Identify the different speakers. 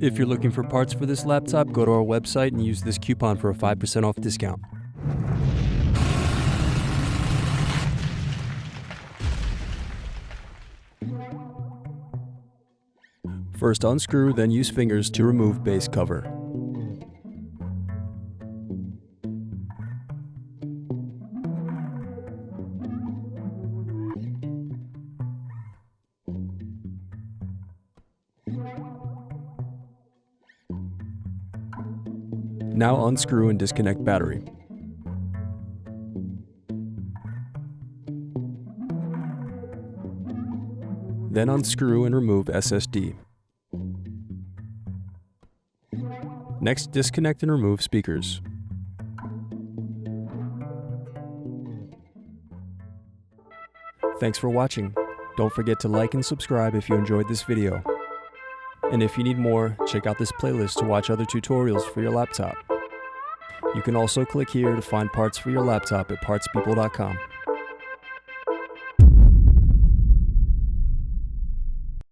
Speaker 1: If you're looking for parts for this laptop, go to our website and use this coupon for a 5% off discount. First unscrew, then use fingers to remove base cover. Now unscrew and disconnect battery. Then unscrew and remove SSD. Next, disconnect and remove speakers. Thanks for watching. Don't forget to like and subscribe if you enjoyed this video. And if you need more, check out this playlist to watch other tutorials for your laptop. You can also click here to find parts for your laptop at partspeople.com.